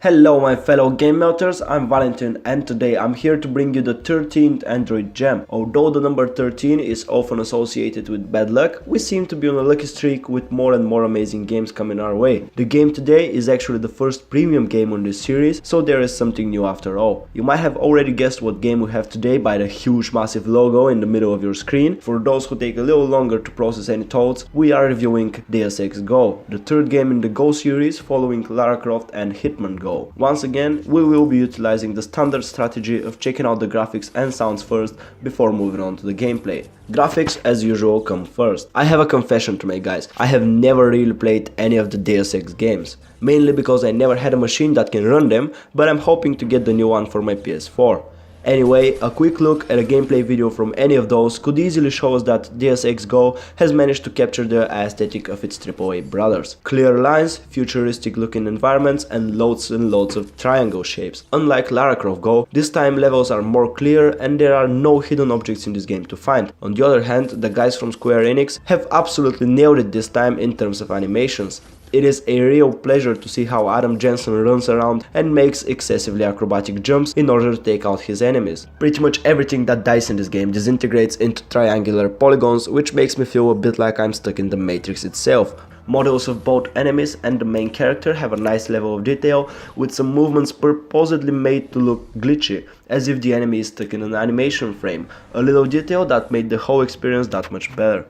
Hello my fellow GameMelters, I'm Valentin and today I'm here to bring you the 13th Android gem. Although the number 13 is often associated with bad luck, we seem to be on a lucky streak with more and more amazing games coming our way. The game today is actually the first premium game on this series, so there is something new after all. You might have already guessed what game we have today by the huge massive logo in the middle of your screen. For those who take a little longer to process any thoughts, we are reviewing Deus Ex Go, the third game in the Go series following Lara Croft and Hitman Go. Once again, we will be utilizing the standard strategy of checking out the graphics and sounds first before moving on to the gameplay. Graphics, as usual, come first. I have a confession to make, guys. I have never really played any of the Deus Ex games, mainly because I never had a machine that can run them, but I'm hoping to get the new one for my PS4. Anyway, a quick look at a gameplay video from any of those could easily show us that Deus Ex Go has managed to capture the aesthetic of its AAA brothers. Clear lines, futuristic looking environments and loads of triangle shapes. Unlike Lara Croft Go, this time levels are more clear and there are no hidden objects in this game to find. On the other hand, the guys from Square Enix have absolutely nailed it this time in terms of animations. It is a real pleasure to see how Adam Jensen runs around and makes excessively acrobatic jumps in order to take out his enemies. Pretty much everything that dies in this game disintegrates into triangular polygons, which makes me feel a bit like I'm stuck in the Matrix itself. Models of both enemies and the main character have a nice level of detail, with some movements purposely made to look glitchy, as if the enemy is stuck in an animation frame, a little detail that made the whole experience that much better.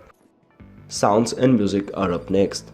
Sounds and music are up next.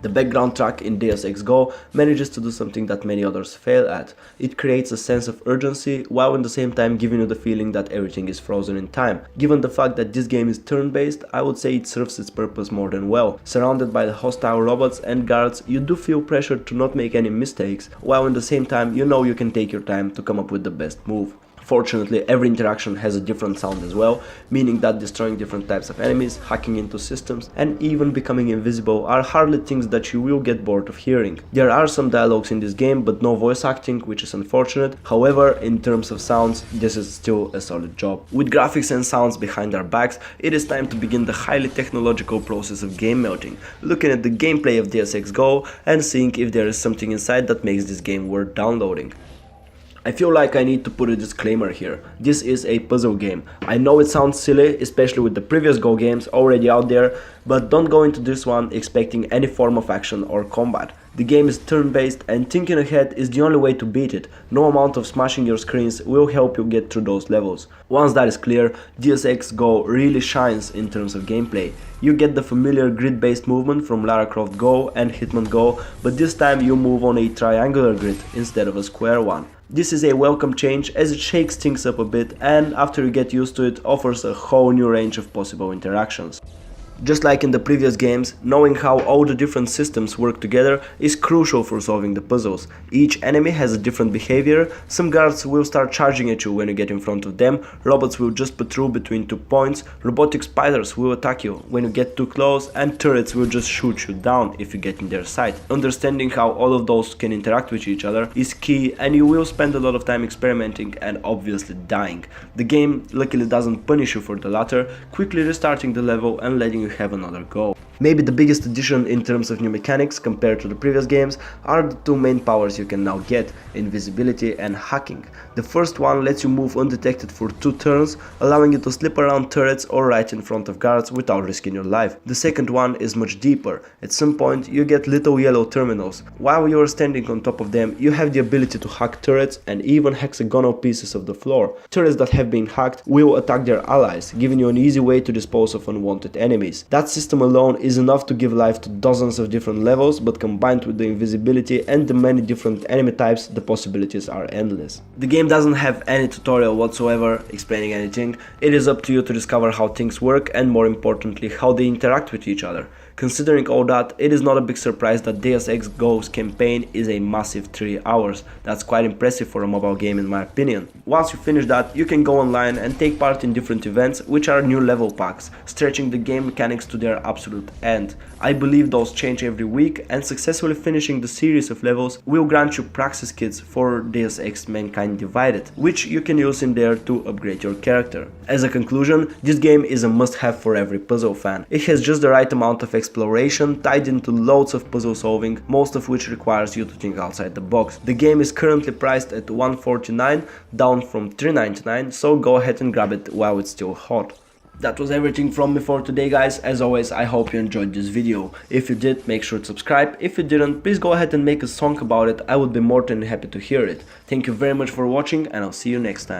The background track in Deus Ex Go manages to do something that many others fail at. It creates a sense of urgency while at the same time giving you the feeling that everything is frozen in time. Given the fact that this game is turn-based, I would say it serves its purpose more than well. Surrounded by the hostile robots and guards, you do feel pressured to not make any mistakes, while at the same time you know you can take your time to come up with the best move. Fortunately, every interaction has a different sound as well, meaning that destroying different types of enemies, hacking into systems, and even becoming invisible are hardly things that you will get bored of hearing. There are some dialogues in this game, but no voice acting, which is unfortunate. However, in terms of sounds, this is still a solid job. With graphics and sounds behind our backs, it is time to begin the highly technological process of game melting, looking at the gameplay of Deus Ex Go and seeing if there is something inside that makes this game worth downloading. I feel like I need to put a disclaimer here. This is a puzzle game. I know it sounds silly, especially with the previous Go games already out there, but don't go into this one expecting any form of action or combat. The game is turn-based and thinking ahead is the only way to beat it. No amount of smashing your screens will help you get through those levels. Once that is clear, Deus Ex Go really shines in terms of gameplay. You get the familiar grid-based movement from Lara Croft Go and Hitman Go, but this time you move on a triangular grid instead of a square one. This is a welcome change as it shakes things up a bit and after you get used to it offers a whole new range of possible interactions. Just like in the previous games, knowing how all the different systems work together is crucial for solving the puzzles. Each enemy has a different behavior. Some guards will start charging at you when you get in front of them, robots will just patrol between 2 points, robotic spiders will attack you when you get too close, and turrets will just shoot you down if you get in their sight. Understanding how all of those can interact with each other is key, and you will spend a lot of time experimenting and obviously dying. The game luckily doesn't punish you for the latter, quickly restarting the level and letting you have another go. Maybe the biggest addition in terms of new mechanics compared to the previous games are the 2 main powers you can now get, invisibility and hacking. The first one lets you move undetected for 2 turns, allowing you to slip around turrets or right in front of guards without risking your life. The second one is much deeper. At some point you get little yellow terminals. While you are standing on top of them, you have the ability to hack turrets and even hexagonal pieces of the floor. Turrets that have been hacked will attack their allies, giving you an easy way to dispose of unwanted enemies. That system alone is enough to give life to dozens of different levels, but combined with the invisibility and the many different enemy types, the possibilities are endless. The game doesn't have any tutorial whatsoever explaining anything. It is up to you to discover how things work and, more importantly, how they interact with each other. Considering all that, it is not a big surprise that Deus Ex Go's campaign is a massive 3 hours. That's quite impressive for a mobile game in my opinion. Once you finish that, you can go online and take part in different events, which are new level packs, stretching the game mechanics to their absolute end. I believe those change every week, and successfully finishing the series of levels will grant you praxis kits for Deus Ex Mankind Divided, which you can use in there to upgrade your character. As a conclusion, this game is a must-have for every puzzle fan. It has just the right amount of exploration tied into loads of puzzle solving, most of which requires you to think outside the box. The game is currently priced at $149, down from $399, so go ahead and grab it while it's still hot. That was everything from me for today, guys. As always, I hope you enjoyed this video. If you did, make sure to subscribe. If you didn't, please go ahead and make a song about it. I would be more than happy to hear it. Thank you very much for watching, and I'll see you next time.